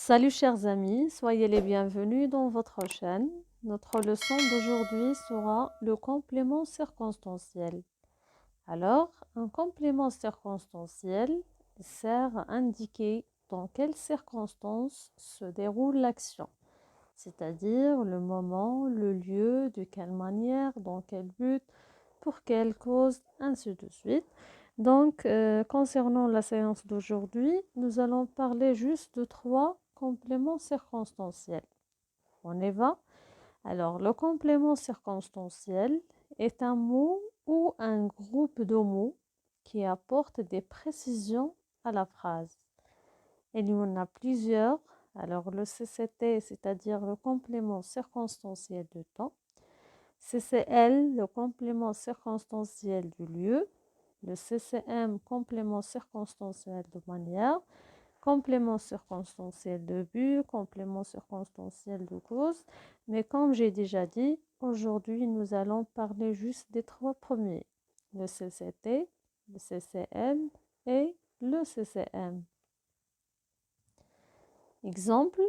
Salut chers amis, soyez les bienvenus dans votre chaîne. Notre leçon d'aujourd'hui sera le complément circonstanciel. Alors, un complément circonstanciel sert à indiquer dans quelles circonstances se déroule l'action, c'est-à-dire le moment, le lieu, de quelle manière, dans quel but, pour quelle cause, ainsi de suite. Donc, concernant la séance d'aujourd'hui, nous allons parler juste de 3 compléments circonstanciels. On y va? Alors, le complément circonstanciel est un mot ou un groupe de mots qui apporte des précisions à la phrase. Il y en a plusieurs. Alors, le CCT, c'est-à-dire le complément circonstanciel de temps. CCL, le complément circonstanciel du lieu. Le CCM, complément circonstanciel de manière, complément circonstanciel de but, complément circonstanciel de cause. Mais comme j'ai déjà dit, aujourd'hui, nous allons parler juste des 3 premiers. Le CCT, le CCM et le CCM. Exemple,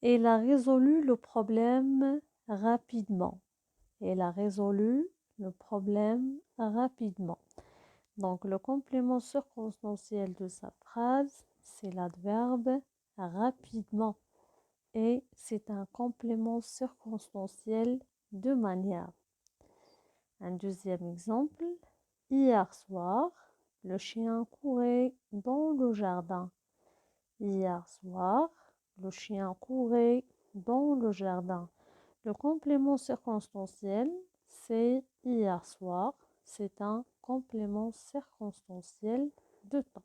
elle a résolu le problème rapidement. Elle a résolu le problème rapidement. Donc, le complément circonstanciel de sa phrase, c'est l'adverbe rapidement. Et c'est un complément circonstanciel de manière. Un deuxième exemple. Hier soir, le chien courait dans le jardin. Hier soir, le chien courait dans le jardin. Le complément circonstanciel, c'est hier soir. C'est un complément circonstanciel de temps.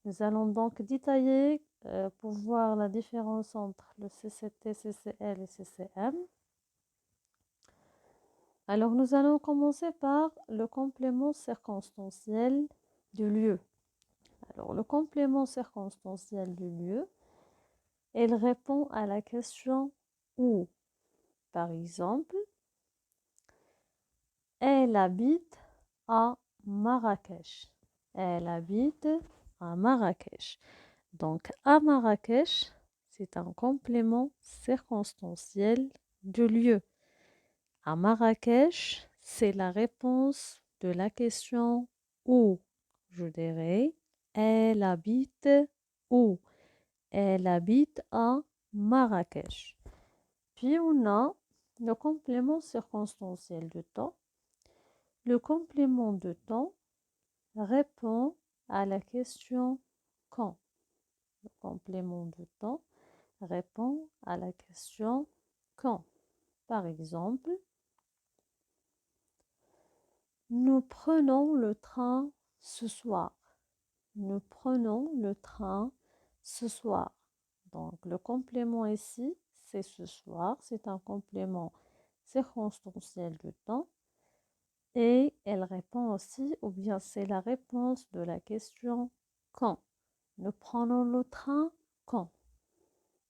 Nous allons donc détailler pour voir la différence entre le CCT, CCL et CCM. Alors, nous allons commencer par le complément circonstanciel du lieu. Alors, le complément circonstanciel du lieu, il répond à la question où. Par exemple, elle habite à Marrakech. Elle habite à Marrakech. Donc, à Marrakech, c'est un complément circonstanciel du lieu. À Marrakech, c'est la réponse de la question où. Je dirais, elle habite où? Elle habite à Marrakech. Puis on a le complément circonstanciel de temps. Le complément de temps répond à la question quand. Le complément de temps répond à la question quand. Par exemple, nous prenons le train ce soir. Nous prenons le train ce soir. Donc, le complément ici, c'est ce soir. C'est un complément circonstanciel de temps. Et elle répond aussi, ou bien c'est la réponse de la question quand. Nous prenons le train quand?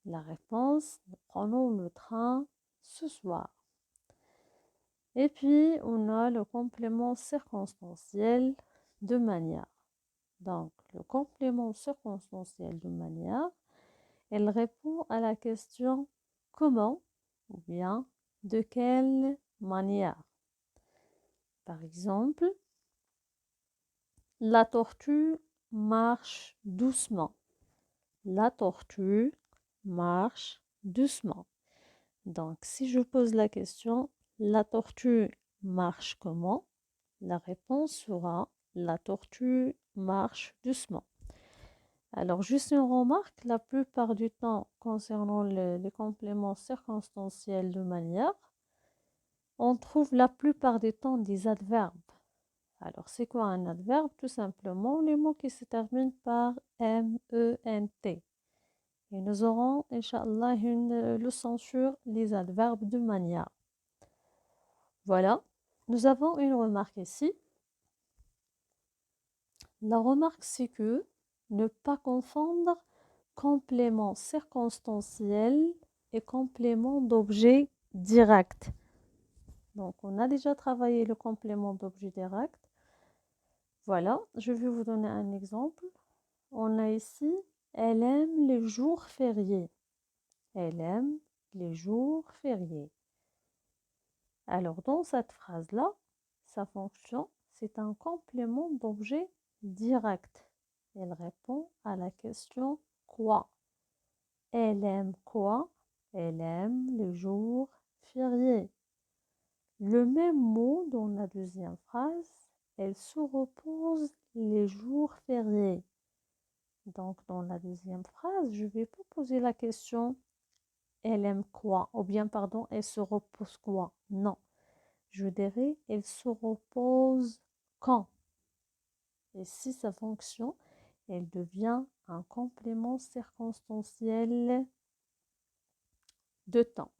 La réponse, nous prenons le train ce soir. Et puis, on a le complément circonstanciel de manière. Donc, le complément circonstanciel de manière, elle répond à la question comment ou bien de quelle manière. Par exemple, la tortue marche doucement. La tortue marche doucement. Donc, si je pose la question, la tortue marche comment? La réponse sera la tortue marche doucement. Alors, juste une remarque, la plupart du temps, concernant les compléments circonstanciels de manière, on trouve la plupart du temps des adverbes. Alors, c'est quoi un adverbe? Tout simplement, les mots qui se terminent par M-E-N-T. Et nous aurons, Inch'Allah, une leçon sur les adverbes de manière. Voilà, nous avons une remarque ici. La remarque, c'est que ne pas confondre complément circonstanciel et complément d'objet direct. Donc, on a déjà travaillé le complément d'objet direct. Voilà, je vais vous donner un exemple. On a ici, Elle aime les jours fériés. Elle aime les jours fériés. Alors, dans cette phrase-là, sa fonction, c'est un complément d'objet direct. Elle répond à la question quoi. Elle aime quoi? Elle aime les jours fériés. Le même mot dans la deuxième phrase, elle se repose les jours fériés. Donc, dans la deuxième phrase, je ne vais pas poser la question elle aime quoi? Ou bien, pardon, elle se repose quoi? Non. Je dirais elle se repose quand? Et si sa fonction, elle devient un complément circonstanciel de temps.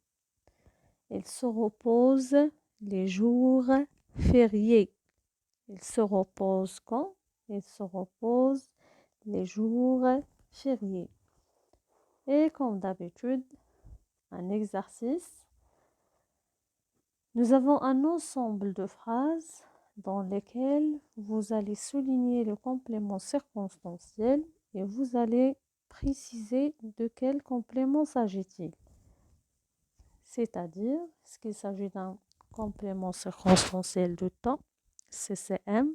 Elle se repose les jours fériés. Elle se repose quand? Elle se repose les jours fériés. Et comme d'habitude, un exercice. Nous avons un ensemble de phrases dans lesquelles vous allez souligner le complément circonstanciel et vous allez préciser de quel complément s'agit-il. C'est-à-dire, est-ce qu'il s'agit d'un complément circonstanciel de temps, CCM,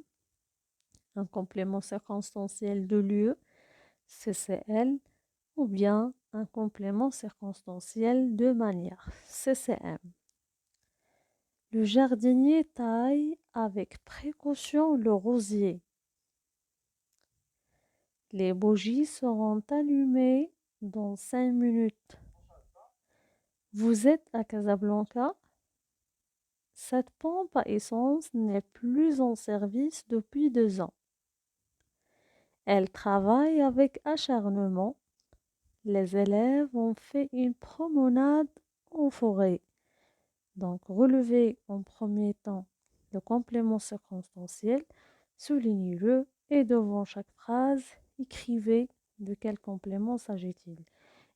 un complément circonstanciel de lieu, CCL, ou bien un complément circonstanciel de manière, CCM. Le jardinier taille avec précaution le rosier. Les bougies seront allumées dans 5 minutes. Vous êtes à Casablanca? Cette pompe à essence n'est plus en service depuis 2 ans. Elle travaille avec acharnement. Les élèves ont fait une promenade en forêt. Donc, relevez en premier temps le complément circonstanciel, soulignez-le et devant chaque phrase, écrivez de quel complément s'agit-il.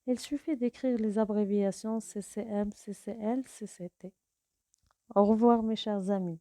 Il suffit d'écrire les abréviations CCM, CCL, CCT. Au revoir mes chers amis.